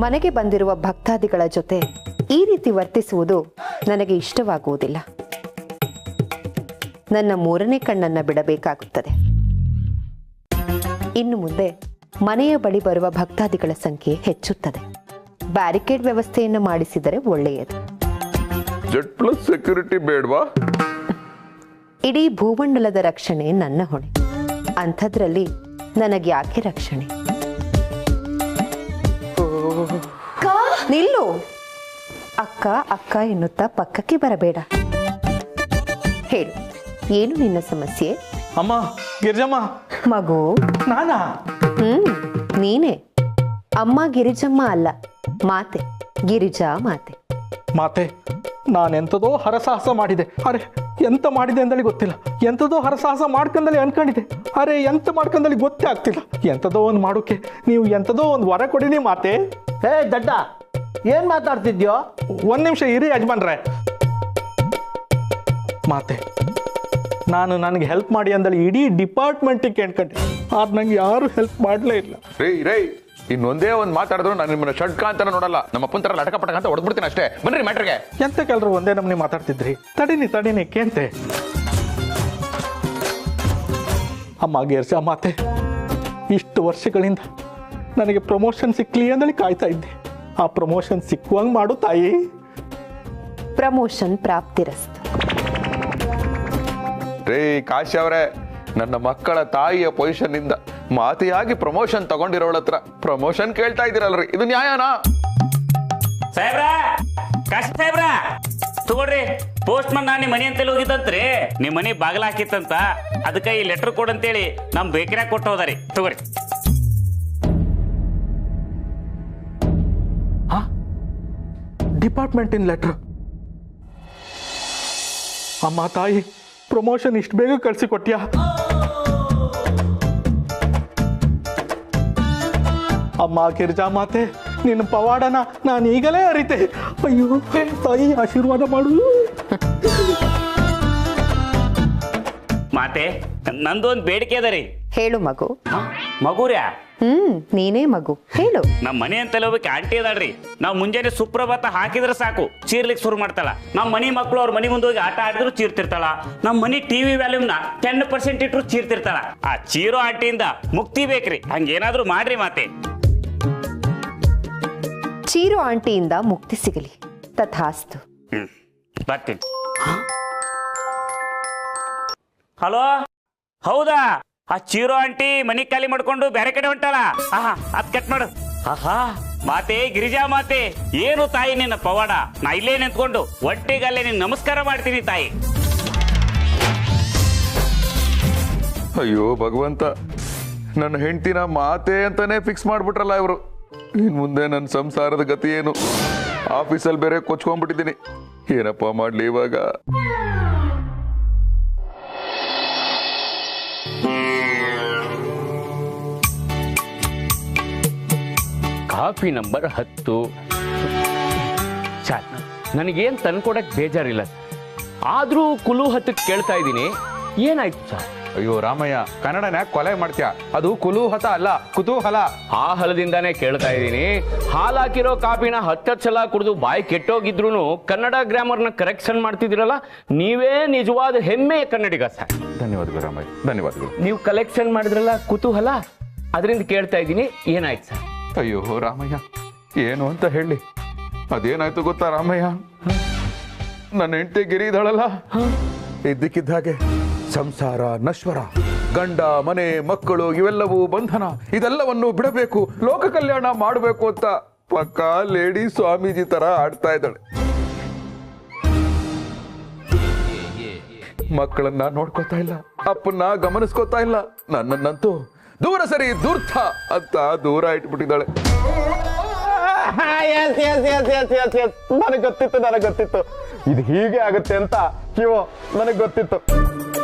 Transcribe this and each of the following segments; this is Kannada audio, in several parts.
ಮನೆಗೆ ಬಂದಿರುವ ಭಕ್ತಾದಿಗಳ ಜೊತೆ ಈ ರೀತಿ ವರ್ತಿಸುವುದು ನನಗೆ ಇಷ್ಟವಾಗುವುದಿಲ್ಲ. ನನ್ನ ಮೂರನೇ ಕಣ್ಣನ್ನ ಬಿಡಬೇಕಾಗುತ್ತದೆ. ಇನ್ನು ಮುಂದೆ ಮನೆಯ ಬಳಿ ಬರುವ ಭಕ್ತಾದಿಗಳ ಸಂಖ್ಯೆ ಹೆಚ್ಚುತ್ತದೆ. ಬ್ಯಾರಿಕೇಡ್ ವ್ಯವಸ್ಥೆಯನ್ನು ಮಾಡಿಸಿದರೆ ಒಳ್ಳೆಯದು. ಸೆಕ್ಯೂರಿಟಿ ಬೇಡವಾ? ಇಡೀ ಭೂಮಂಡಲದ ರಕ್ಷಣೆ ನನ್ನ ಹೊಣೆ. ಅಂಥದ್ರಲ್ಲಿ ನನಗೆ ಯಾಕೆ ರಕ್ಷಣೆ? ನಿಲ್ಲು. ಅಕ್ಕ ಅಕ್ಕ ಎನ್ನುತ್ತಾ ಪಕ್ಕಕ್ಕೆ ಬರಬೇಡ. ಹೇಳು, ಏನು ನಿನ್ನ ಸಮಸ್ಯೆ? ಅಮ್ಮ, ಗಿರಿಜಮ್ಮ. ಮಗು, ನಾನಾ? ನೀನೇ. ಅಮ್ಮ ಗಿರಿಜಮ್ಮ ಅಲ್ಲ, ಮಾತೆ, ಗಿರಿಜಾ ಮಾತೆ. ಮಾತೆ, ನಾನೆಂಥದೋ ಹರಸಾಹಸ ಮಾಡಿದೆ. ಅರೆ, ಎಂತ ಮಾಡಿದೆ ಅಂದಳಿ ಗೊತ್ತಿಲ್ಲ. ಎಂಥದೋ ಹರಸಾಹಸ ಮಾಡ್ಕೊಂಡಲ್ಲಿ ಅನ್ಕೊಂಡಿದ್ದೆ. ಅರೆ, ಎಂತ ಮಾಡ್ಕೊಂಡಲ್ಲಿ ಗೊತ್ತೇ ಆಗ್ತಿಲ್ಲ. ಎಂಥದೋ ಒಂದು ಮಾಡೋಕೆ ನೀವು ಎಂಥದೋ ಒಂದು ವರ ಕೊಡಿನಿ ಮಾತೆ. ಹೇ ದಡ್ಡ, ಏನ್ ಮಾತಾಡ್ತಿದ್ಯೋ? ಒಂದ್ ನಿಮಿಷ ಇರಿ ಯಜಮಾನ್ರೆ. ಮಾತೆ, ನಾನು ನನಗೆ ಹೆಲ್ಪ್ ಮಾಡಿ ಅಂದಳಿ ಇಡೀ ಡಿಪಾರ್ಟ್ಮೆಂಟಿಗೆ ಕೇಳ್ಕೊಂಡೆ. ಆದ್ರೆ ನಂಗೆ ಯಾರು ಹೆಲ್ಪ್ ಮಾಡಲೇ ಇಲ್ಲ. ರೈ ಇನ್ನೊಂದೇ ಒಂದು ಮಾತಾಡಿದ್ರು ನಾನು ನಿಮ್ಮನ್ನ ಷಡ್ಕ ಅಂತ ನೋಡಲ್ಲ. ನಮ್ಮ ಅಪ್ಪನ ತರ ಲಟಕ ಪಟಕ ಅಂತ ಹೊಡೆದ್ಬಿಡ್ತೀನಿ ಅಷ್ಟೇ. ಬನ್ರಿ ಮ್ಯಾಟ್ರಿಗೆ. ಎಂತ ಕೆಲವರು ಒಂದೇ ನಮ್ಮನೆ ಮಾತಾಡ್ತಿದ್ರಿ. ತಡೀನಿ ಕೇಂತೆ. ಅಮ್ಮ ಗಿರ್ಜಾ ಮಾತೆ, ಇಷ್ಟು ವರ್ಷಗಳಿಂದ ನನಗೆ ಪ್ರಮೋಷನ್ ಸಿಕ್ಲಿ ಅಂದಳಿ ಕಾಯ್ತಾ ಇದ್ದೆ. ಆ ಪ್ರಮೋಷನ್ ಸಿಕ್ಕುವಂಗೆ ಮಾಡು ತಾಯಿ. ಪ್ರಮೋಷನ್ ಪ್ರಾಪ್ತಿರಸ್ತು. ರೇ ಕಾಶಿ ಅವರೇ, ನನ್ನ ಮಕ್ಕಳ ತಾಯಿಯ ಪೊಸಿಷನ್ ಇಂದ ಮಾತೆಯಾಗಿ ಪ್ರಮೋಷನ್ ತಗೊಂಡಿರೋಳ ಹತ್ರ ಪ್ರಮೋಷನ್ ಕೇಳ್ತಾ ಇದ್ದೀರಲ್ರಿ, ಇದು ನ್ಯಾಯನಾ? ಸಾಹೇಬ್ರ, ಕಾಶಿ ಸಾಹೇಬ್ರ, ತಗೊಳ್ರಿ. ಪೋಸ್ಟ್ ಮನ್ ನಿಮ್ಮ ಮನೆ ಅಂತೇಳಿ ಹೋಗಿತ್ತಂತ್ರಿ. ನಿಮ್ಮ ಮನೆ ಬಾಗಿಲ ಹಾಕಿತ್ತಂತ, ಅದಕ್ಕೆ ಈ ಲೆಟರ್ ಕೊಡ್ ಅಂತೇಳಿ ನಮ್ ಬೇಕರಿಯಾಗ ಕೊಟ್ಟು ಹೋದಾರಿ. ತಗೋರಿ. ಡಿಪಾರ್ಟ್ಮೆಂಟಿನ ಲೆಟರ್. ಅಮ್ಮ ತಾಯಿ, ಪ್ರಮೋಷನ್ ಇಷ್ಟು ಬೇಗ ಕಳಿಸಿ ಕೊಟ್ಯಾ? ಅಮ್ಮ ಗಿರ್ಜಾ ಮಾತೆ, ನಿನ್ನ ಪವಾಡನ ನಾನು ಈಗಲೇ ಅರಿತೆ. ಅಯ್ಯೋ ತಾಯಿ, ಆಶೀರ್ವಾದ ಮಾಡು. ಮಾತೆ, ನಂದೊಂದು ಬೇಡಿಕೆ ಅದ ರೀ. ಹೇಳು ಮಗು. ಮಗುರ್ಯಾ? ನೀನೇ ಮಗು, ಹೇಳು. ನಮ್ಮ ಮನೆ ಅಂತೇಳಿ ಹೋಗ್ಬೇಕು ಆಂಟಿ ಅದಾಳ್ರಿ. ನಾವು ಮುಂಜಾನೆ ಸುಪ್ರಭಾತ ಹಾಕಿದ್ರೆ ಸಾಕು ಚೀರ್ಲಿಕ್ಕೆ ಶುರು ಮಾಡ್ತಾಳ. ನಮ್ಮ ಮನಿ ಮಕ್ಕಳು ಅವ್ರ ಮನೆ ಮುಂದೆ ಹೋಗಿ ಆಟ ಆಡಿದ್ರು ಚೀರ್ತಿರ್ತಾಳ. ನಮ್ಮ ಮನಿ ಟಿವಿ ವ್ಯಾಲ್ಯೂಮ್ನ 10% ಇಟ್ರು ಚೀರ್ತಿರ್ತಾಳ. ಆ ಚೀರೋ ಆಂಟಿಯಿಂದ ಮುಕ್ತಿ ಬೇಕ್ರಿ. ಹಂಗೇನಾದ್ರೂ ಮಾಡ್ರಿ ಮಾತೆ. ಚೀರು ಆಂಟಿಯಿಂದ ಮುಕ್ತಿ ಸಿಗಲಿ. ತಥಾಸ್ತು. ಬರ್ತೀನಿ. ಹಲೋ, ಹೌದಾ? ಆ ಚೀರೋ ಆಂಟಿ ಮನಿ ಖಾಲಿ ಮಾಡ್ಕೊಂಡು ಬೇರೆ ಕಡೆ ಹೊಂಟಾಳ. ಅದ್ ಕಟ್ ಮಾಡು. ಮಾತೆ, ಗಿರಿಜಾ ಮಾತೆ, ಏನು ತಾಯಿ ನಿನ್ನ ಪವಾಡ. ನಾ ಇಲ್ಲೇ ನಿಂತ್ಕೊಂಡು ಒಟ್ಟಿಗಲ್ಲೇ ನಿನ್ ನಮಸ್ಕಾರ ಮಾಡ್ತೀನಿ ತಾಯಿ. ಅಯ್ಯೋ ಭಗವಂತ, ನನ್ನ ಹೆಂಡತಿನ ಮಾತೆ ಅಂತಾನೆ ಫಿಕ್ಸ್ ಮಾಡ್ಬಿಟ್ರಲ್ಲ ಇವರು. ಇನ್ ಮುಂದೆ ನನ್ನ ಸಂಸಾರದ ಗತಿ ಏನು? ಆಫೀಸಲ್ಲಿ ಬೇರೆ ಕೊಚ್ಕೊಂಡ್ಬಿಟ್ಟಿದ್ದೀನಿ. ಏನಪ್ಪ ಮಾಡ್ಲಿ ಇವಾಗ? Coffee number 10. ಚಾಲ್, ನನಗೇನು ತಂದ್ಕೊಡಕ್ಕೆ ಬೇಜಾರಿಲ್ಲ. ಆದರೂ ಕುಲು 10 ಕೇಳ್ತಾ ಇದ್ದೀನಿ. ಏನಾಯ್ತು ಸರ್? ಅಯ್ಯೋ ರಾಮಯ್ಯ, ಕನ್ನಡನ ಕೊಲೆ ಮಾಡ್ತೀಯ. ಅದು ಕುಲೂಹತ ಅಲ್ಲ, ಕುತೂಹಲ. ಆ ಹಲದಿಂದಾನೇ ಕೇಳ್ತಾ ಇದ್ದೀನಿ. ಹಾಲಾಕಿರೋ ಕಾಫಿನ 10 ಸಲ ಕುಡಿದು ಬಾಯಿ ಕೆಟ್ಟೋಗಿದ್ರು ಕನ್ನಡ ಗ್ರಾಮರ್ನ ಕರೆಕ್ಷನ್ ಮಾಡ್ತಿದ್ದೀರಲ್ಲ, ನೀವೇ ನಿಜವಾದ ಹೆಮ್ಮೆಯ ಕನ್ನಡಿಗ ಸರ್. ಧನ್ಯವಾದಗಳು ರಾಮಯ್ಯ, ಧನ್ಯವಾದಗಳು. ನೀವು ಕಲೆಕ್ಷನ್ ಮಾಡಿದ್ರಲ್ಲ ಕುತೂಹಲ, ಅದರಿಂದ ಕೇಳ್ತಾ ಇದ್ದೀನಿ. ಏನಾಯ್ತು ಸರ್? ಅಯ್ಯೋ ರಾಮಯ್ಯ, ಏನು ಅಂತ ಹೇಳಿ. ಅದೇನಾಯ್ತು ಗೊತ್ತಾ ರಾಮಯ್ಯ? ನನ್ನ ಹೆಂಡತಿ ಗಿರಿ ಇದ್ದಾಳಲ್ಲ, ಇದ್ದಕ್ಕಿದ್ದ ಹಾಗೆ ಸಂಸಾರ ನಶ್ವರ, ಗಂಡ ಮನೆ ಮಕ್ಕಳು ಇವೆಲ್ಲವೂ ಬಂಧನ. ಇದೆಲ್ಲವನ್ನು ಬಿಡಬೇಕು, ಲೋಕ ಕಲ್ಯಾಣ ಮಾಡಬೇಕು ಅಂತ ಪಕ್ಕಾ ಲೇಡಿ ಸ್ವಾಮೀಜಿ ತರ ಆಡ್ತಾ ಇದ್ದಾಳೆ. ಮಕ್ಕಳನ್ನ ನೋಡ್ಕೋತಾ ಇಲ್ಲ, ಅಪ್ಪನ್ನ ಗಮನಿಸ್ಕೋತಾ ಇಲ್ಲ. ನನ್ನನ್ನಂತೂ ದೂರ ಸರಿ ದೂರ್ಥ ಅಂತ ದೂರ ಇಟ್ಬಿಟ್ಟಿದ್ದಾಳೆ. ನನಗೆ ಗೊತ್ತಿತ್ತು ಇದು ಹೀಗೆ ಆಗುತ್ತೆ ಅಂತ. ಕಿವೋ, ನನಗೆ ಗೊತ್ತಿತ್ತು.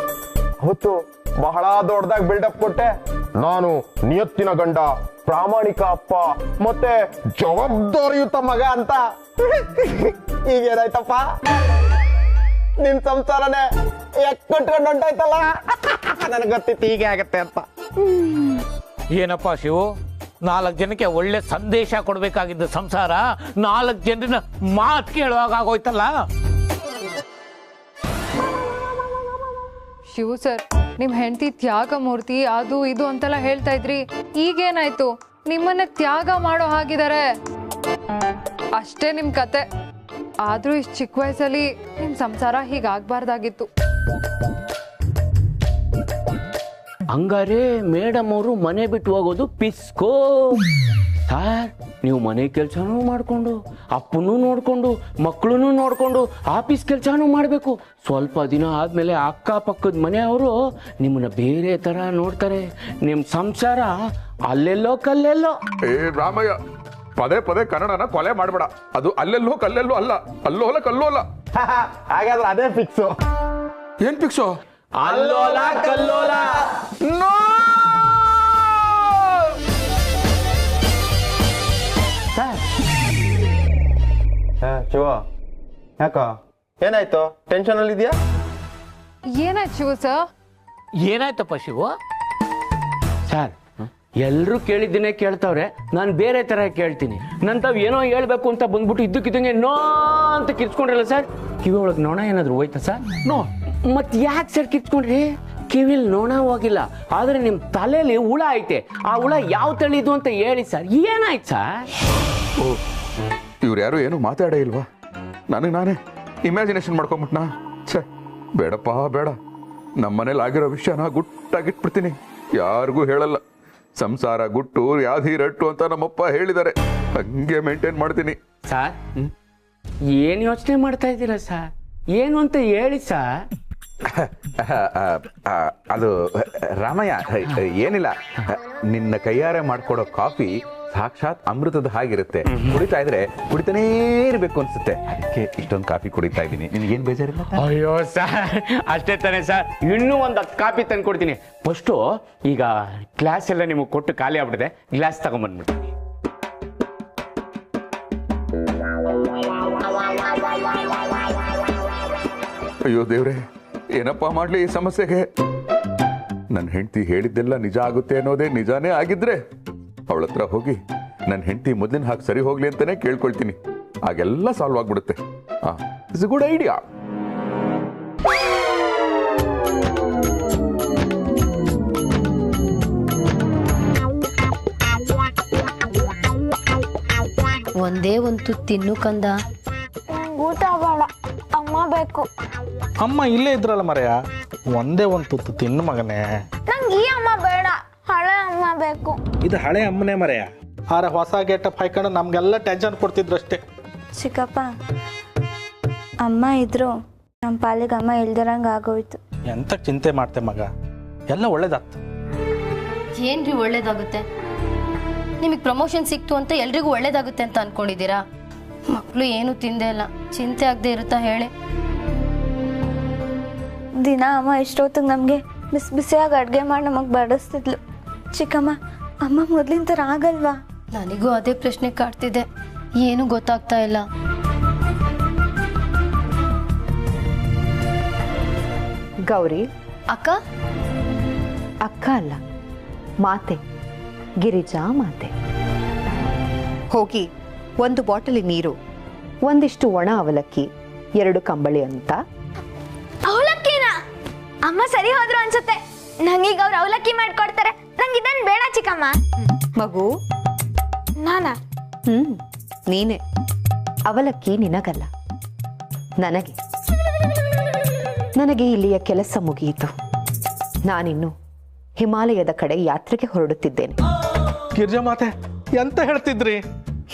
ಹೊತ್ತು ಬಹಳ ದೊಡ್ಡದಾಗಿ ಬಿಲ್ಡಪ್ ಕೊಟ್ಟೆ. ನಾನು ನಿಯತ್ತಿನ ಗಂಡ, ಪ್ರಾಮಾಣಿಕ ಅಪ್ಪ, ಮತ್ತೆ ಜವಾಬ್ದಾರಿಯುತ ಮಗ ಅಂತ. ಈಗೇನಾಯ್ತಪ್ಪ? ನಿನ್ ಸಂಸಾರನೇ ಕಟ್ಕೊಂಡು ಹೊಂಟಾಯ್ತಲ್ಲ. ನನಗೆ ಗೊತ್ತಿತ್ತು ಹೀಗೆ ಆಗತ್ತೆ ಅಂತ. ಏನಪ್ಪ ಶಿವು, 4 ಜನಕ್ಕೆ ಒಳ್ಳೆ ಸಂದೇಶ ಕೊಡ್ಬೇಕಾಗಿದ್ದ ಸಂಸಾರ 4 ಜನರನ್ನ ಮಾತು ಕೇಳುವಾಗ ಆಗೋಯ್ತಲ್ಲ. ಶಿವು ಸರ್, ನಿಮ್ಮ ಹೆಂಡತಿ ತ್ಯಾಗ ಮೂರ್ತಿ ಅದು ಇದು ಅಂತೆಲ್ಲ ಹೇಳ್ತಾ ಇದ್ರಿ, ಈಗೇನಾಯ್ತು? ನಿಮ್ಮನ್ನ ತ್ಯಾಗ ಮಾಡೋ ಹಾಗಿದ್ದಾರೆ ಅಷ್ಟೇ ನಿಮ್ ಕತೆ. ಆದ್ರೂ ಇಷ್ಟು ಚಿಕ್ಕ ವಯಸ್ಸಲ್ಲಿ ನಿಮ್ ಸಂಸಾರ ಹೀಗಾಗ್ಬಾರ್ದಾಗಿತ್ತು. ಹಂಗಾರೆ ಮೇಡಮ್ ಅವರು ಮನೆ ಬಿಟ್ಟು ಹೋಗೋದು ಪಿಸ್ಕೋ. ಸರ್, ನೀವು ಮನೆ ಕೆಲಸನೂ ಮಾಡಿಕೊಂಡು ಅಪ್ಪನೂ ನೋಡಿಕೊಂಡು ಮಕ್ಕಳನ್ನೂ ನೋಡಿಕೊಂಡು ಆಫೀಸ್ ಕೆಲಸನೂ ಮಾಡಬೇಕು. ಸ್ವಲ್ಪ ದಿನ ಆದಮೇಲೆ ಅಕ್ಕಪಕ್ಕದ ಮನೆಯವರು ನಿಮ್ಮನ್ನ ಬೇರೆ ಥರ ನೋಡ್ತಾರೆ. ನಿಮ್ಮ ಸಂಸಾರ ಅಲ್ಲೆಲ್ಲೋ ಕಲ್ಲೆಲ್ಲೋ. ಏ ರಾಮಯ್ಯ, ಪದೇ ಪದೇ ಕನ್ನಡನ ಕೊಲೆ ಮಾಡಬೇಡ. ಅದು ಅಲ್ಲೆಲ್ಲೋ ಕಲ್ಲೆಲ್ಲೋ ಅಲ್ಲ, ಅಲ್ಲೋಲ ಕಲ್ಲೋಲ. ಹಾಗಾದ್ರೆ ಅದೇ ಫಿಕ್ಸು. ಏನ್ ಫಿಕ್ಸು? ಅಲ್ಲೋಲ ಕಲ್ಲೋಲ. ಶಿವ, ಯಾಕ ಏನಾಯ್ತು? ಟೆನ್ಷನ್ ಅಲ್ಲಿ ಇದೆಯಾ? ಏನಾಯ್ತು ಶಿವು ಸರ್? ಏನಾಯ್ತಪ್ಪ ಶಿವು? ಸರ್, ಎಲ್ಲರೂ ಕೇಳಿದ್ದನ್ನೇ ಕೇಳ್ತಾವ್ರೆ, ನಾನು ಬೇರೆ ಥರ ಕೇಳ್ತೀನಿ. ನಂತಾವ್ ಏನೋ ಹೇಳ್ಬೇಕು ಅಂತ ಬಂದ್ಬಿಟ್ಟು ಇದ್ದಕ್ಕಿದ್ದಂಗೆ ನೋ ಅಂತ ಕಿರ್ಚ್ಕೊಂಡ್ರಲ್ಲ ಸರ್. ಕಿವಿ ಒಳಗೆ ನೋಣ ಏನಾದ್ರು ಹೋಯ್ತಾ ಸರ್? ನೋ. ಮತ್ತೆ ಯಾಕೆ ಸರ್ ಕಿರ್ಚ್ಕೊಂಡ್ರಿ? ಕಿವಿಲ್ ನೋಣ ಹೋಗಿಲ್ಲ, ಆದ್ರೆ ನಿಮ್ಮ ತಲೆಯಲ್ಲಿ ಹುಳ ಐತೆ. ಆ ಹುಳ ಯಾವ ತಳಿದು ಅಂತ ಹೇಳಿ ಸರ್. ಏನಾಯ್ತು ಸರ್? ಓ, ಇವ್ರು ಯಾರು ಏನು ಮಾತಾಡೇ ಇಲ್ವಾ? ನನಗೆ ನಾನೇ ಇಮ್ಯಾಜಿನೇಷನ್ ಮಾಡ್ಕೊಂಬಿಟ್ನಾ? ಛೇ, ಬೇಡಪ್ಪ ಬೇಡ. ನಮ್ಮ ಮನೇಲಿ ಆಗಿರೋ ವಿಷಯನ ಗುಟ್ಟಾಗಿಟ್ಬಿಡ್ತೀನಿ, ಯಾರಿಗೂ ಹೇಳಲ್ಲ. ಸಂಸಾರ ಗುಟ್ಟು ಯಾವ್ದಿ ರಟ್ಟು ಅಂತ ನಮ್ಮಪ್ಪ ಹೇಳಿದ್ದಾರೆ, ಹಂಗೆ ಮೇಂಟೈನ್ ಮಾಡ್ತೀನಿ. ಸರ್, ಏನು ಯೋಚನೆ ಮಾಡ್ತಾ ಇದ್ದೀರಾ ಸರ್? ಏನು ಅಂತ ಹೇಳಿ ಸರ್. ಅದು ರಾಮಯ್ಯ, ಏನಿಲ್ಲ, ನಿನ್ನ ಕೈಯಾರೆ ಮಾಡ್ಕೊಡೋ ಕಾಫಿ ಸಾಕ್ಷಾತ್ ಅಮೃತದ ಹಾಗಿರುತ್ತೆ. ಕುಡಿತಾ ಇದ್ರೆ ಕುಡಿತಾನೇ ಇರ್ಬೇಕು ಅನ್ಸುತ್ತೆ. ಅದಕ್ಕೆ ಇಷ್ಟೊಂದು ಕಾಫಿ ಕುಡಿತಾ ಇದ್ದೀನಿ. ನಿನಗೇನು ಬೇಜಾರಿಲ್ಲ? ಅಯ್ಯೋ ಸರ್, ಅಷ್ಟೇ ತಾನೇ ಸರ್. ಇನ್ನೂ ಒಂದು 10 ಕಾಪಿ ತಂದು ಕೊಡ್ತೀನಿ. ಫಸ್ಟು ಈಗ ಗ್ಲಾಸ್ ಎಲ್ಲ ನಿಮಗೆ ಕೊಟ್ಟು ಖಾಲಿ ಆಗ್ಬಿಟ್ಟಿದೆ, ಗ್ಲಾಸ್ ತಗೊಂಬಂದ್ಬಿಡ್ತೀನಿ. ಅಯ್ಯೋ ದೇವ್ರೆ, ಏನಪ್ಪಾ ಮಾಡ್ಲಿ ಈ ಸಮಸ್ಯೆಗೆ? ನನ್ನ ಹೆಂಡತಿ ಹೇಳಿದ್ದೆಲ್ಲ ನಿಜ ಆಗುತ್ತೆ ಅನ್ನೋದೇ ನಿಜಾನೇ ಆಗಿದ್ರೆ ಅವಳ ಹತ್ರ ಹೋಗಿ ನನ್ನ ಹೆಂಡತಿ ಮೊದಲಿನ ಹಾಗೆ ಸರಿ ಹೋಗ್ಲಿ ಅಂತಾನೆ ಕೇಳ್ಕೊಳ್ತೀನಿ. ಆಗೆಲ್ಲ ಸಾಲ್ವ್ ಆಗ್ಬಿಡುತ್ತೆ. It's A good idea. ಒಂದೇ ಒಂದು ತಿನ್ನು ಕಂದ. ಊಟ ಬೇಡ, ಅಮ್ಮ ಬೇಕು. ಅಮ್ಮ ಇಲ್ಲೇ ಇದ್ರಲ್ಲ ಮರೆಯ, ಒಂದೇ ಒಂದು ತುತ್ತು ತಿನ್ನು ಮಗನೇ. ನಂಗೆ ಈ ಅಮ್ಮ ಬೇಡ, ಹಳೆ ಅಮ್ಮ ಬೇಕು. ಇದು ಹಳೆ ಅಮ್ಮನೇ ಮರೆಯ. ಆರೆ ಹೊಸ ಗೆಟಪ್ ಹಾಕೊಂಡು ನಮ್ಗೆಲ್ಲ ಟೆನ್ಷನ್ ಕೊಡ್ತಿದ್ರಷ್ಟೇ. ಚಿಕ್ಕಪ್ಪ, ಅಮ್ಮ ಇದ್ರು ನಮ್ಮ ಪಾಲಿಗೆ ಅಮ್ಮ ಇಲ್ದಿರಂಗೆ ಆಗೋಯ್ತು. ಎಂತ ಚಿಂತೆ ಮಾಡ್ತೆ ಮಗ, ಎಲ್ಲ ಒಳ್ಳೇದಾಗ್ತು. ಏನ್ರಿ ಒಳ್ಳೇದಾಗುತ್ತೆ? ನಿಮಗೆ ಪ್ರಮೋಷನ್ ಸಿಕ್ತು ಅಂತ ಎಲ್ರಿಗೂ ಒಳ್ಳೇದಾಗುತ್ತೆ ಅಂತ ಅನ್ಕೊಂಡಿದ್ದೀರಾ? ಮಕ್ಕಳು ಏನು ತಿಂದೇ ಇಲ್ಲ, ಚಿಂತೆ ಆಗದೆ ಇರುತ್ತಾ ಹೇಳಿ? ದಿನ ಅಮ್ಮ ಇಷ್ಟೊತ್ತಿಗೆ ನಮಗೆ ಬಿಸಿ ಬಿಸಿಯಾಗಿ ಅಡುಗೆ ಮಾಡಿ ನಮಗೆ ಬಡಿಸ್ತಿದ್ಲು. ಚಿಕ್ಕಮ್ಮ, ಅಮ್ಮ ಮೊದಲಿನ ಥರ ಆಗಲ್ವಾ? ನನಗೂ ಅದೇ ಪ್ರಶ್ನೆ ಕಾಡ್ತಿದೆ, ಏನು ಗೊತ್ತಾಗ್ತಾ ಇಲ್ಲ. ಗೌರಿ, ಅಕ್ಕ? ಅಕ್ಕ ಅಲ್ಲ, ಮಾತೆ, ಗಿರಿಜಾ ಮಾತೆ. ಹೋಗಿ 1 ಬಾಟಲಿ ನೀರು, ಒಂದಿಷ್ಟು ಒಣ ಅವಲಕ್ಕಿ, 2 ಕಂಬಳಿ ಅಂತ. ಅವಲಕ್ಕಿನ? ಅಮ್ಮ ಸರಿ ಹೋದ್ರು ಅನ್ಸುತ್ತೆ. ನಂಗೀಗ ಅವ್ರು ಅವಲಕ್ಕಿ ಮಾಡ್ಕೊಡ್ತಾರೆ. ನಂಗೆ ಇದನ್ನು ಬೇಡ ಚಿಕ್ಕಮ್ಮ. ಮಗು, ನಾನಾ? ನೀನೆ. ಅವಲಕ್ಕಿ ನಿನಗಲ್ಲ, ನನಗೆ. ನನಗೆ ಇಲ್ಲಿಯ ಕೆಲಸ ಮುಗಿಯಿತು. ನಾನಿನ್ನು ಹಿಮಾಲಯದ ಕಡೆ ಯಾತ್ರೆಗೆ ಹೊರಡುತ್ತಿದ್ದೇನೆ. ಗಿರ್ಜಾ ಮಾತೆ, ಎಂತ ಹೇಳ್ತಿದ್ರಿ?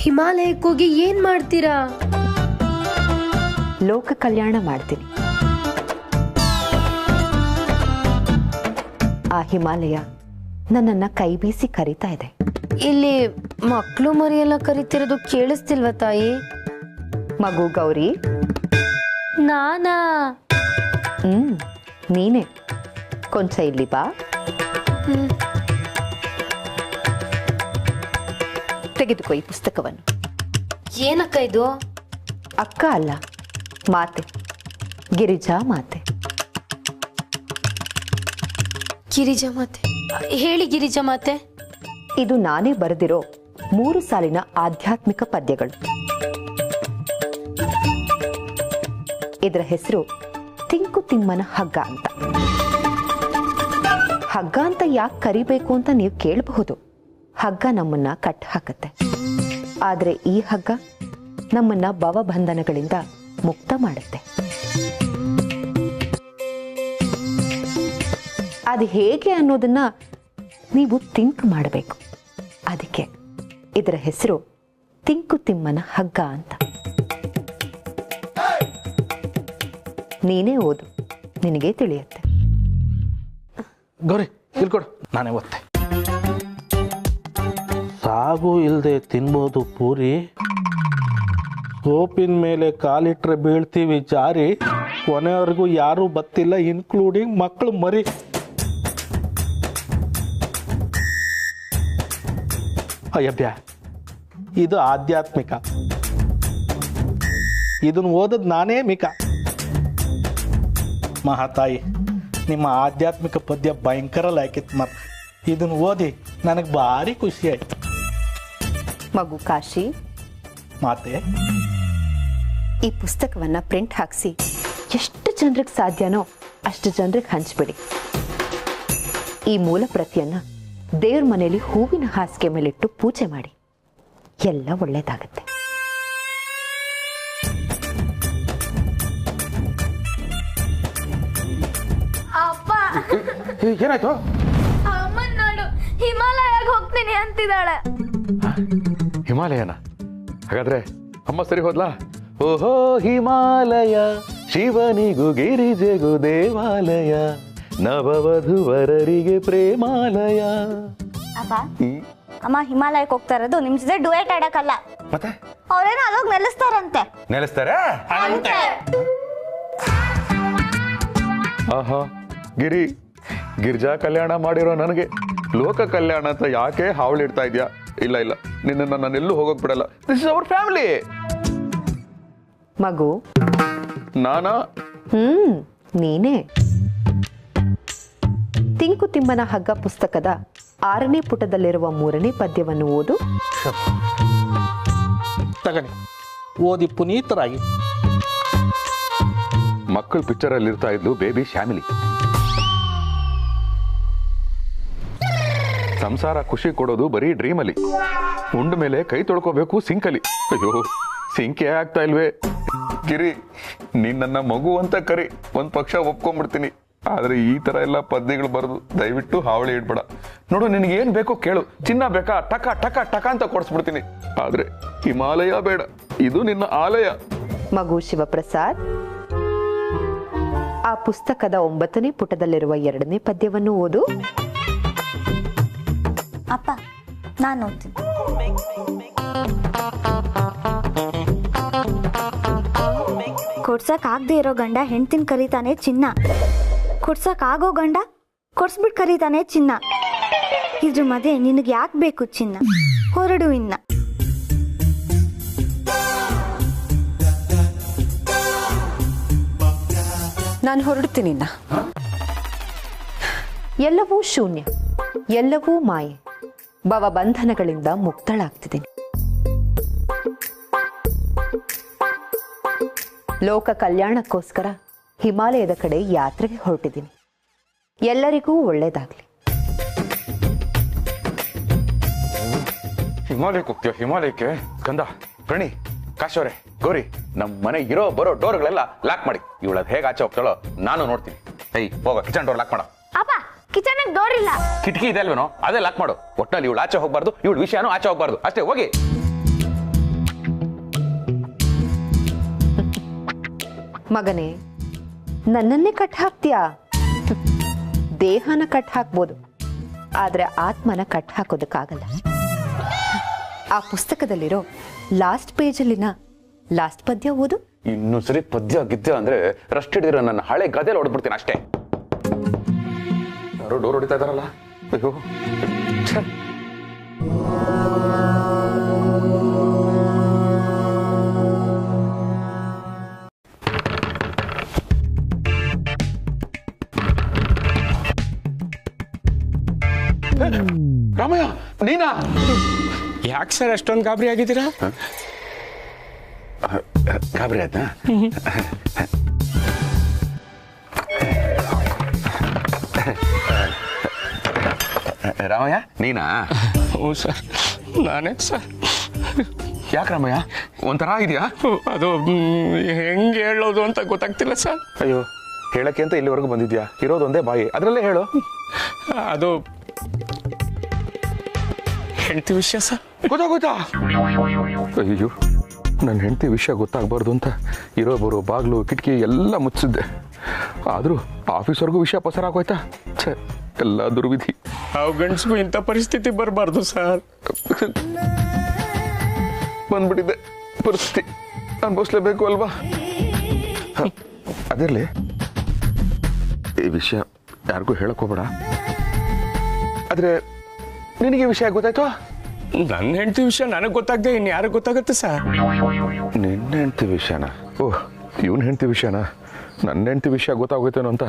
ಹಿಮಾಲಯಕ್ಕೋಗಿ ಏನ್ ಮಾಡ್ತೀರಾ? ಲೋಕ ಕಲ್ಯಾಣ ಮಾಡ್ತೀನಿ. ಆ ಹಿಮಾಲಯ ನನ್ನನ್ನ ಕೈ ಬೀಸಿ ಕರೀತಾ ಇದೆ. ಇಲ್ಲಿ ಮಕ್ಕಳು ಮರಿಯೆಲ್ಲ ಕರಿತಿರೋದು ಕೇಳಿಸ್ತಿಲ್ವ ತಾಯಿ? ಮಗು ಗೌರಿ. ನಾನಾ? ನೀನೆ. ಕೊಂಚ ಇಲ್ಲಿ ಬಾ. ತೆಗೆದುಕೋ ಈ ಪುಸ್ತಕವನ್ನು. ಏನಕ್ಕ ಇದು? ಅಕ್ಕ ಅಲ್ಲ, ಮಾತೆ, ಗಿರಿಜಾ ಮಾತೆ. ಗಿರಿಜಾ ಮಾತೆ? ಹೇಳಿ ಗಿರಿಜಾ ಮಾತೆ. ಇದು ನಾನೇ ಬರೆದಿರೋ 3 ಸಾಲಿನ ಆಧ್ಯಾತ್ಮಿಕ ಪದ್ಯಗಳು. ಇದರ ಹೆಸರು ತಿಂಕು ತಿಮ್ಮನ ಹಗ್ಗ ಅಂತ. ಹಗ್ಗ ಅಂತ ಯಾಕೆ ಕರಿಬೇಕು ಅಂತ ನೀವು ಕೇಳಬಹುದು. ಹಗ್ಗ ನಮ್ಮನ್ನ ಕಟ್ ಹಾಕತ್ತೆ, ಆದ್ರೆ ಈ ಹಗ್ಗ ನಮ್ಮನ್ನ ಭವಬಂಧನಗಳಿಂದ ಮುಕ್ತ ಮಾಡುತ್ತೆ. ಅದು ಹೇಗೆ ಅನ್ನೋದನ್ನ ನೀವು ಥಿಂಕ್ ಮಾಡಬೇಕು. ಅದಕ್ಕೆ ಇದರ ಹೆಸರು ತಿಂಕು ತಿಮ್ಮನ ಹಗ್ಗ ಅಂತ. ನೀನೇ ಓದು, ನಿನಗೆ ತಿಳಿಯುತ್ತೆ. ಗೌರಿ ತಿಳ್ಕೊಡು, ನಾನೇ ಓದ್ತೆ. ಸಾಗು ಇಲ್ಲದೆ ತಿನ್ಬೋದು ಪೂರಿ, ಸೋಪಿನ ಮೇಲೆ ಕಾಲಿಟ್ರೆ ಬೀಳ್ತೀವಿ ಜಾರಿ, ಕೊನೆವರೆಗೂ ಯಾರೂ ಬತ್ತಿಲ್ಲ ಇನ್ಕ್ಲೂಡಿಂಗ್ ಮಕ್ಕಳು ಮರಿ. ಅಯ್ಯಬ್ಯ, ಇದು ಆಧ್ಯಾತ್ಮಿಕ. ಇದನ್ನು ಓದದ್ ನಾನೇ ಮಿಕ. ಮಹಾತಾಯಿ, ನಿಮ್ಮ ಆಧ್ಯಾತ್ಮಿಕ ಪದ್ಯ ಭಯಂಕರ ಲಾಯ್ಕಿತ್ತು ಮತ್. ಇದನ್ನು ಓದಿ ನನಗೆ ಭಾರಿ ಖುಷಿ ಆಯ್ತು. ಮಗು ಕಾಶಿ, ಮಾತೆ, ಈ ಪುಸ್ತಕವನ್ನ ಪ್ರಿಂಟ್ ಹಾಕಿಸಿ ಎಷ್ಟು ಜನರಿಗೆ ಸಾಧ್ಯನೋ ಅಷ್ಟು ಜನರಿಗೆ ಹಂಚ್ಬಿಡಿ. ಈ ಮೂಲ ಪ್ರತಿಯನ್ನ ದೇವ್ರ ಮನೆಯಲ್ಲಿ ಹೂವಿನ ಹಾಸಿಗೆ ಮೇಲಿಟ್ಟು ಪೂಜೆ ಮಾಡಿ. ಎಲ್ಲ ಒಳ್ಳೇದಾಗತ್ತೆ. ಅಪ್ಪ, ಏನಾಯ್ತು? ಅಮ್ಮನ್ ನೋಡು, ಹಿಮಾಲಯಕ್ಕೆ ಹೋಗ್ತೀನಿ ಅಂತಿದ್ದಾಳೆ. ಹಿಮಾಲಯನ? ಹಾಗಾದ್ರೆ ಅಮ್ಮ ಸರಿ ಹೋದ್ಲಾ? ಓಹೋ ಹಿಮಾಲಯ, ಶಿವನಿಗೂ ಗಿರಿಜೆಗೂ ದೇವಾಲಯ, ನವವಧುವರರಿಗೆ ಪ್ರೇಮಾಲಯ. ಅಪ್ಪ, ಅಮ್ಮ ಹಿಮಾಲಯಕ್ಕೆ ಹೋಗ್ತಾ ಇರೋದು ನಿಮ್ ಜೊತೆ ಡುಯೆಟ್ ಆಡಕ್ಕಲ್ಲ. ಮತ್ತೆ ಅವ್ರೇನೋ ಅಲ್ಲೋಗಿ ನೆಲೆಸ್ತಾರಂತೆ. ನೆಲೆಸ್ತಾರೆ? ಆಹಾ, ಗಿರಿಜಾ ಕಲ್ಯಾಣ ಮಾಡಿರೋ ನನಗೆ ಲೋಕ ಕಲ್ಯಾಣ ಅಂತ ಯಾಕೆ ಹಾವಳಿಡ್ತಾ ಇದ್ಯಾ? ಇಲ್ಲ ಇಲ್ಲ, ನಿನ್ನ ನಾನೆಲ್ಲೂ ಹೋಗೋಕ್ ಬಿಡಲ್ಲ. This is our family. ಮಗು, ನಾನಾ? ನೀನೇ. ತಿಂಕು ತಿಮ್ಮನ ಹಗ್ಗ ಪುಸ್ತಕದ 6ನೇ ಪುಟದಲ್ಲಿರುವ 3ನೇ ಪದ್ಯವನ್ನು ಓದು. ತಗಣಿ, ಓದಿ ಪುನೀತರಾಗಿ. ಮಕ್ಕಳು ಪಿಕ್ಚರ್ ಅಲ್ಲಿ ಇರ್ತಾ ಇದ್ಲು ಬೇಬಿ ಶ್ಯಾಮಿಲಿ. ಸಂಸಾರ ಖುಷಿ ಕೊಡೋದು ಬರೀ ಡ್ರೀಮ್ ಅಲ್ಲಿ. ಉಂಡ ಮೇಲೆ ಕೈ ತೊಳ್ಕೋಬೇಕು ಸಿಂಕಲಿ. ಅಯ್ಯೋ, ಸಿಂಕೆ ಆಗ್ತಾ ಇಲ್ವೇ? ಗಿರಿ, ನೀನ್ ನನ್ನ ಮಗು ಅಂತ ಕರಿ, ಒಂದ್ ಪಕ್ಷ ಒಪ್ಕೊಂಡ್ಬಿಡ್ತೀನಿ. ಆದ್ರೆ ಈ ತರ ಎಲ್ಲ ಪದ್ಯಗಳು ಬರೆದು ದಯವಿಟ್ಟು ಹಾವಳಿ ಇಡ್ಬೇಡ. ನೋಡು, ನಿನಗೆ ಏನ್ ಬೇಕೋ ಕೇಳು. ಚಿನ್ನ ಬೇಕಾ? ಟಕ ಟಕ ಟಕ ಅಂತ ಕೊಡ್ಸ್ಬಿಡ್ತೀನಿ. ಆದ್ರೆ ಹಿಮಾಲಯ ಬೇಡ, ಇದು ನಿನ್ನ ಆಲಯ. ಮಗು ಶಿವಪ್ರಸಾದ್, ಆ ಪುಸ್ತಕದ 9ನೇ ಪುಟದಲ್ಲಿರುವ 2ನೇ ಪದ್ಯವನ್ನು ಓದು. ಅಪ್ಪ, ನಾನು ಓದ್ತೀನಿ. ಕೊಡ್ಸಕ್ ಆಗದೆ ಇರೋ ಗಂಡ ಹೆಂಡ್ತಿನ ಕರೀತಾನೆ ಚಿನ್ನ, ಕೊಡ್ಸಕ್ ಆಗೋ ಗಂಡ ಕೊಡ್ಸ್ಬಿಟ್ಟು ಕರೀತಾನೆ ಚಿನ್ನ. ಇದ್ರ ಮಧ್ಯೆ ನಿನಗೆ ಯಾಕೆ ಬೇಕು ಚಿನ್ನ? ಹೊರಡು ಇನ್ನ. ನಾನು ಹೊರಡ್ತೀನಿ. ಎಲ್ಲವೂ ಶೂನ್ಯ, ಎಲ್ಲವೂ ಮಾಯೆ, ಭವಬಂಧನಗಳಿಂದ ಮುಕ್ತಳಾಗ್ತಿದ್ದೀನಿ. ಲೋಕ ಕಲ್ಯಾಣಕ್ಕೋಸ್ಕರ ಹಿಮಾಲಯದ ಕಡೆ ಯಾತ್ರೆಗೆ ಹೊರಟಿದ್ದೀನಿ. ಎಲ್ಲರಿಗೂ ಒಳ್ಳೇದಾಗ್ಲಿ. ಹಿಮಾಲಯಕ್ಕೆ ಹೋಗ್ತೀವ? ಹಿಮಾಲಯಕ್ಕೆ? ಗಂಧ, ಪ್ರಣಿ, ಕಾಶೋರೆ, ಗೌರಿ, ನಮ್ಮ ಮನೆ ಇರೋ ಬರೋ ಡೋರ್ಗಳೆಲ್ಲ ಲಾಕ್ ಮಾಡಿ. ಇವಳದ್ ಹೇಗೆ ಆಚೆ ಹೋಗ್ತಾಳೋ ನಾನು ನೋಡ್ತೀನಿ. ಹೋಗ, ಕಿಚನ್ ಡೋರ್ ಲಾಕ್ ಮಾಡ. ಅಪ್ಪ, ಕಿಚನ್ ಡೋರ್ ಇಲ್ಲ. ಕಿಟಕಿ ಇದೆ ಅಲ್ವೇನೋ, ಅದೇ ಲಾಕ್ ಮಾಡು. ಒಟ್ಟಲ್ಲಿ ಇವಳು ಆಚೆ ಹೋಗ್ಬಾರ್ದು, ಇವಳ ವಿಷಯನೂ ಆಚೆ ಹೋಗ್ಬಾರ್ದು. ಅಷ್ಟೇ, ಹೋಗಿ. ಮಗನೇ, ನನ್ನನ್ನೇ ಕಟ್ ಹಾಕ್ತೀಯಾ? ದೇಹನ ಕಟ್ ಹಾಕ್ಬೋದು, ಆದ್ರೆ ಆತ್ಮನ ಕಟ್ ಹಾಕೋದಕ್ಕಾಗಲ್ಲ. ಆ ಪುಸ್ತಕದಲ್ಲಿರೋ ಲಾಸ್ಟ್ ಪೇಜಲ್ಲಿನ ಲಾಸ್ಟ್ ಪದ್ಯ ಓದು. ಇನ್ನು ಸರಿ ಪದ್ಯ ಗಿದ್ಯ ಅಂದ್ರೆ ರಸ್ಟ್ ಹಿಡಿದ್ರೆ ನನ್ನ ಹಳೆ ಗದೆಯಲ್ಲಿ ಹೊಡ್ಬಿಡ್ತೀನಿ ಅಷ್ಟೇ. ಯಾರೋ ಡೋರ್ ಹೊಡಿತಾ ಇದಾರಲ್ಲ. ಅಯ್ಯೋ, ರಾಮಯ್ಯ, ನೀನಾ? ಯಾಕೆ ಸರ್ ಅಷ್ಟೊಂದು ಗಾಬರಿ ಆಗಿದ್ದೀರಾ? ಗಾಬರಿ ಆಯ್ತಾ? ರಾಮಯ್ಯ ನೀನಾ? ಹ್ಞೂ ಸರ್, ನಾನೇ ಸರ್. ಯಾಕೆ ರಾಮಯ್ಯ ಒಂಥರ ಇದೆಯಾ? ಅದು ಹೆಂಗೆ ಹೇಳೋದು ಅಂತ ಗೊತ್ತಾಗ್ತಿಲ್ಲ ಸರ್. ಅಯ್ಯೋ, ಹೇಳಕ್ಕೆ ಅಂತ ಇಲ್ಲಿವರೆಗೂ ಬಂದಿದ್ಯಾ? ಇರೋದೊಂದೇ ಬಾಯಿ, ಅದರಲ್ಲೇ ಹೇಳು. ಅದು ಹೆಂಡತಿ ವಿಷಯ ಸರ್. ಗೊತ್ತಾಗೋಯ್ತಾ? ಅಯ್ಯೋ, ನನ್ನ ಹೆಂಡತಿ ವಿಷಯ ಗೊತ್ತಾಗಬಾರ್ದು ಅಂತ ಇರೋ ಬರೋ ಬಾಗಿಲು ಕಿಟಕಿ ಎಲ್ಲ ಮುಚ್ಚಿದ್ದೆ. ಆದರೂ ಆಫೀಸ್ವರೆಗೂ ವಿಷಯ ಪಸರ ಆಗೋಯ್ತಾ? ಛೇ, ಎಲ್ಲ ದುರ್ವಿಧಿ. ಯಾವ ಗಂಡಸಿಗೂ ಇಂಥ ಪರಿಸ್ಥಿತಿ ಬರಬಾರ್ದು ಸರ್. ಬಂದ್ಬಿಟ್ಟಿದ್ದೆ ಪರಿಸ್ಥಿತಿ, ಅನುಭವಿಸ್ಲೇಬೇಕು ಅಲ್ವಾ? ಅದಿರಲಿ, ಈ ವಿಷಯ ಯಾರಿಗೂ ಹೇಳಕ್ ಹೋಗ್ಬೇಡ. ಆದರೆ ನಿನಗೆ ವಿಷಯ ಗೊತ್ತಾಯ್ತು? ನನ್ನ ಹೆಂಡತಿ ವಿಷಯ ನನಗೆ ಗೊತ್ತಾಗದೆ ಇನ್ನು ಯಾರಿಗೆ ಗೊತ್ತಾಗುತ್ತೆ ಸರ್? ನಿನ್ನ ಹೆಂಡತಿ ವಿಷಯನ? ಓಹ್, ಇವನ್ ಹೆಂಡತಿ ವಿಷಯನ? ನನ್ನ ಹೆಂಡತಿ ವಿಷಯ ಗೊತ್ತಾಗೋಯ್ತೇನೋ ಅಂತ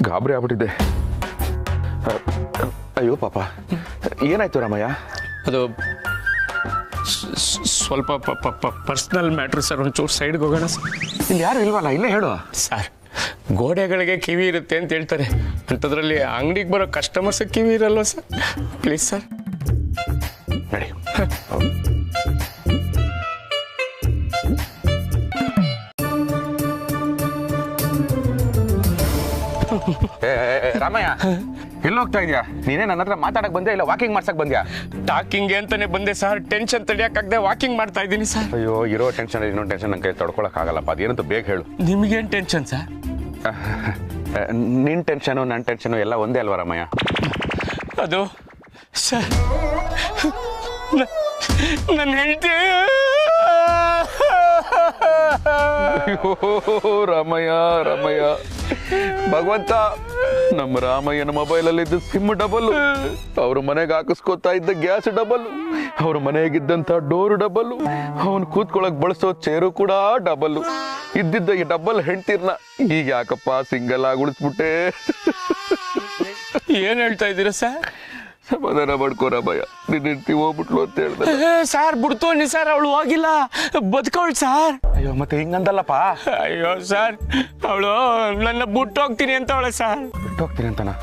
ಗಾಬರಿ ಆಗ್ಬಿಟ್ಟಿದ್ದೆ. ಅಯ್ಯೋ ಪಾಪ, ಏನಾಯ್ತು ರಾಮಯ್ಯ? ಅದು ಸ್ವಲ್ಪ ಪರ್ಸ್ನಲ್ ಮ್ಯಾಟ್ರ್ ಸರ್. ಒಂಚೂರು ಸೈಡ್ಗೆ ಹೋಗೋಣ ಸರ್. ಇಲ್ಲಿ ಯಾರು ಇಲ್ವಲ್ಲ, ಇಲ್ಲೇ ಹೇಳು. ಸರ್, ಗೋಡೆಗಳಿಗೆ ಕಿವಿ ಇರುತ್ತೆ ಅಂತ ಹೇಳ್ತಾರೆ, ಅಂಥದ್ರಲ್ಲಿ ಅಂಗಡಿಗೆ ಬರೋ ಕಸ್ಟಮರ್ಸ್ ಕಿವಿ ಇರಲ್ವ ಸರ್? ಪ್ಲೀಸ್ ಸರ್, ನಡಿ. ರಾಮಯ್ಯ, ಎಲ್ಲಿ ಹೋಗ್ತಾ ಇದೆಯಾ? ನೀನೇ ನನ್ನ ಹತ್ರ ಮಾತಾಡಕ್ ಬಂದ್ಯಾ ಇಲ್ಲ ವಾಕಿಂಗ್ ಮಾಡ್ಸಕ್ ಬಂದ್ಯಾ? ಟಾಕಿಂಗ್ ಅಂತಾನೆ ಬಂದೆ ಸರ್. ಟೆನ್ಷನ್ ತಡಿಯಕ್ಕಾಗದೆ ವಾಕಿಂಗ್ ಮಾಡ್ತಾ ಇದ್ದೀನಿ ಸರ್. ಅಯ್ಯೋ, ಇರೋ ಟೆನ್ಷನ್ ಇನ್ನೊಂದು ಟೆನ್ಷನ್ ನನ್ನ ಕೈ ತಡ್ಕೊಳಕ್ ಆಗಲ್ಲಪ್ಪ. ಅದೇನಂತ ಬೇಗ ಹೇಳು. ನಿಮಗೇನು ಟೆನ್ಷನ್ ಸರ್? ನಿನ್ನ ಟೆನ್ಷನು ನನ್ನ ಟೆನ್ಷನು ಎಲ್ಲ ಒಂದೇ ಅಲ್ವಾ ರಾಮಯ್ಯ? ಅದು ಸರ್, ನನ್ನ ಹೆಂಡತಿ. ಅಯ್ಯೋ ರಾಮಯ್ಯ, ರಾಮಯ್ಯ, ಭಗವಂತ, ನಮ್ಮ ರಾಮಯ್ಯನ ಮೊಬೈಲಲ್ಲಿದ್ದ ಸಿಮ್ ಡಬಲ್, ಅವ್ರ ಮನೆಗೆ ಹಾಕಿಸ್ಕೋತಾ ಇದ್ದ ಗ್ಯಾಸ್ ಡಬಲ್, ಅವ್ರ ಮನೆಗಿದ್ದಂತ ಡೋರ್ ಡಬಲ್, ಅವನು ಕೂತ್ಕೊಳಕ್ ಬಳಸೋ ಚೇರು ಕೂಡ ಡಬಲ್. ಇದ್ದಿದ್ದ ಈ ಡಬಲ್ ಹೆಂಡ್ತಿರ್ನ ಈಗ ಯಾಕಪ್ಪ ಸಿಂಗಲ್ ಆಗಿ ಉಳಿಸ್ಬಿಟ್ಟೆ? ಏನ್ ಹೇಳ್ತಾ ಇದ್ದೀರಾ ಸರ್? ಸಮಾಧಾನ ಮಾಡ್ಕೋ ರಾಮಯ್ಯ, ನಿನ್ನ ಹೆಂಡ್ತಿ ಹೋಗ್ಬಿಟ್ಲು ಅಂತ ಹೇಳ್ದೆ. ಸರ್, ಬಿಡ್ತು ಸರ್, ಅವಳು ಹೋಗಿಲ್ಲ, ಬದುಕವಳು ಸರ್. ಅಯ್ಯೋ, ಮತ್ತೆ ಹಿಂಗಂದಲ್ಲಪ್ಪ. ಅಯ್ಯೋ ಸರ್, ಅವಳು ನನ್ನ ಬಿಟ್ಟು ಹೋಗ್ತೀನಿ ಅಂತ ಅವಳೆ ಸರ್. ಬಿಟ್ಟು ಹೋಗ್ತೀನಿ ಅಂತನಾ?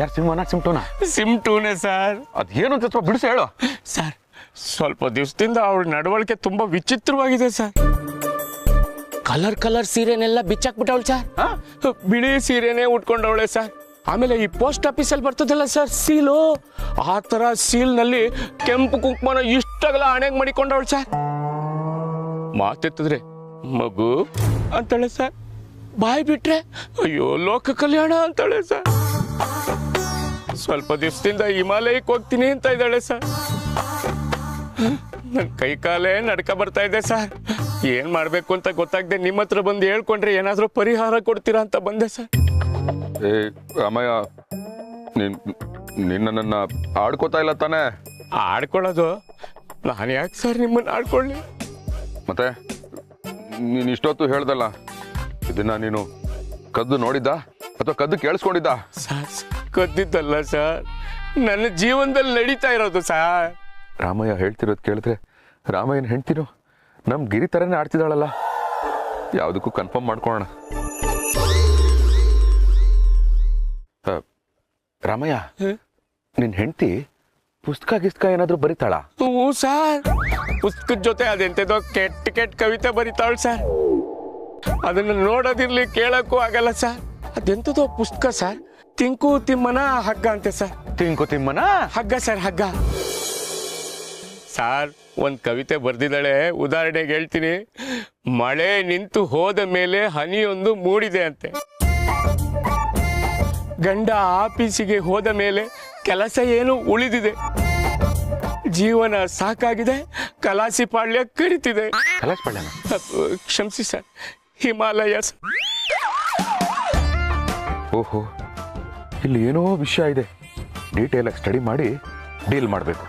ಯಾರು, ಸಿಮ್1 ಸಿಮ್2? ಸಿಮ್2ನೇ ಸರ್. ಅದೇನು ಅಂತ ಸ್ವಲ್ಪ ಬಿಡಿಸಿ ಹೇಳು. ಸರ್, ಸ್ವಲ್ಪ ದಿವಸದಿಂದ ಅವಳ ನಡವಳಿಕೆ ತುಂಬಾ ವಿಚಿತ್ರವಾಗಿದೆ ಸರ್. ಕಲರ್ ಸೀರೆನೆಲ್ಲ ಬಿಚ್ಚಾಕ್ಬಿಟ್ಟವಳು ಸರ್. ಬಿಳಿ ಸೀರೆನೇ ಉಟ್ಕೊಂಡವಳೆ ಸರ್. ಆಮೇಲೆ ಈ ಪೋಸ್ಟ್ ಆಫೀಸಲ್ಲಿ ಬರ್ತದಲ್ಲ ಸರ್ ಸೀಲು, ಆ ಥರ ಸೀಲ್ನಲ್ಲಿ ಕೆಂಪು ಕುಂಕುಮನ ಇಷ್ಟಾಗಲ್ಲ ಹಣೆಗೆ ಮಾಡಿಕೊಂಡವಳು ಸರ್. ಮಾತೆತ್ತಿದ್ರೆ ಮಗು ಅಂತಾಳೆ ಸರ್, ಬಾಯಿ ಬಿಟ್ರೆ ಅಯ್ಯೋ ಲೋಕ ಕಲ್ಯಾಣ ಅಂತಾಳೆ ಸರ್. ಸ್ವಲ್ಪ ದಿವಸದಿಂದ ಹಿಮಾಲಯಕ್ಕೆ ಹೋಗ್ತೀನಿ ಅಂತ ಇದ್ದಾಳೆ ಸರ್. ನನ್ನ ಕೈ ಕಾಲೇ ನಡ್ಕ ಬರ್ತಾ ಇದೆ ಸರ್. ಏನ್ ಮಾಡ್ಬೇಕು ಅಂತ ಗೊತ್ತಾಗದೆ ನಿಮ್ಮ ಹತ್ರ ಬಂದು ಹೇಳ್ಕೊಂಡ್ರೆ ಏನಾದ್ರೂ ಪರಿಹಾರ ಕೊಡ್ತೀರಾ ಅಂತ ಬಂದೆ ಸರ್. ಏ ರಾಮಯ್ಯ, ನಿನ್ನ ಆಡ್ಕೋತಾ ಇಲ್ಲ ತಾನೇ? ಆಡ್ಕೊಳ್ಳೋದು ನಾನು ಯಾಕೆ ಸರ್ ನಿಮ್ಮನ್ನ ಆಡ್ಕೊಳ್ಳಿ? ಮತ್ತೆ ನೀನು ಇಷ್ಟೊತ್ತು ಹೇಳ್ದಲ್ಲ, ಇದನ್ನ ನೀನು ಕದ್ದು ನೋಡಿದ್ದ ಅಥವಾ ಕದ್ದು ಕೇಳಿಸ್ಕೊಂಡಿದ್ದ? ಸರ್, ಕದ್ದಿದ್ದಲ್ಲ ಸರ್, ನನ್ನ ಜೀವನದಲ್ಲಿ ನಡೀತಾ ಇರೋದು ಸರ್. ರಾಮಯ್ಯ ಹೇಳ್ತಿರೋದು ಕೇಳಿದ್ರೆ ರಾಮಯ್ಯನ ಹೆಂಡ್ತಿನು ನಮ್ಮ ಗಿರಿ ಥರನೇ ಆಡ್ತಿದ್ದಾಳಲ್ಲ. ಯಾವುದಕ್ಕೂ ಕನ್ಫರ್ಮ್ ಮಾಡ್ಕೊಳ್ಳೋಣ. ರಾಮಯ್ಯ, ನಿನ್ನ ಹೆಂಡ್ತಿ ಪುಸ್ತಕ ಏನಾದರೂ ಬರೀತಾಳ? ಹ್ಞೂ ಸರ್, ಪುಸ್ತಕದ ಜೊತೆ ಅದೆಂತೆದೋ ಕೆಟ್ಟ ಕವಿತೆ ಬರೀತಾಳು ಸರ್. ಅದನ್ನು ನೋಡೋದಿರ್ಲಿ, ಕೇಳಕ್ಕೂ ಆಗಲ್ಲ ಸರ್. ಅದೆಂಥದೋ ಪುಸ್ತಕ ಸರ್, ತಿಂಕು ತಿಮ್ಮನ ಹಗ್ಗ ಅಂತೆ ಸರ್. ತಿಂಕು ತಿಮ್ಮನ ಹಗ್ಗ ಸರ್, ಹಗ್ಗ. ಸಾರ್, ಒಂದು ಕವಿತೆ ಬರ್ದಿದ್ದಾಳೆ, ಉದಾಹರಣೆಗೆ ಹೇಳ್ತೀನಿ. ಮಳೆ ನಿಂತು ಹೋದ ಮೇಲೆ ಹನಿಯೊಂದು ಮೂಡಿದೆ ಅಂತೆ. ಗಂಡ ಆಫೀಸಿಗೆ ಹೋದ ಮೇಲೆ ಕೆಲಸ ಏನು ಉಳಿದಿದೆ. ಜೀವನ ಸಾಕಾಗಿದೆ, ಕಲಾಸಿ ಪಾಳ್ಯ ಕಡಿತಿದೆ. ಕ್ಷಮಿಸಿ ಸರ್, ಹಿಮಾಲಯ. ಓಹೋ, ಇಲ್ಲಿ ಏನೋ ವಿಷಯ ಇದೆ. ಡೀಟೇಲ್ ಆಗಿ ಸ್ಟಡಿ ಮಾಡಿ ಡೀಲ್ ಮಾಡಬೇಕು.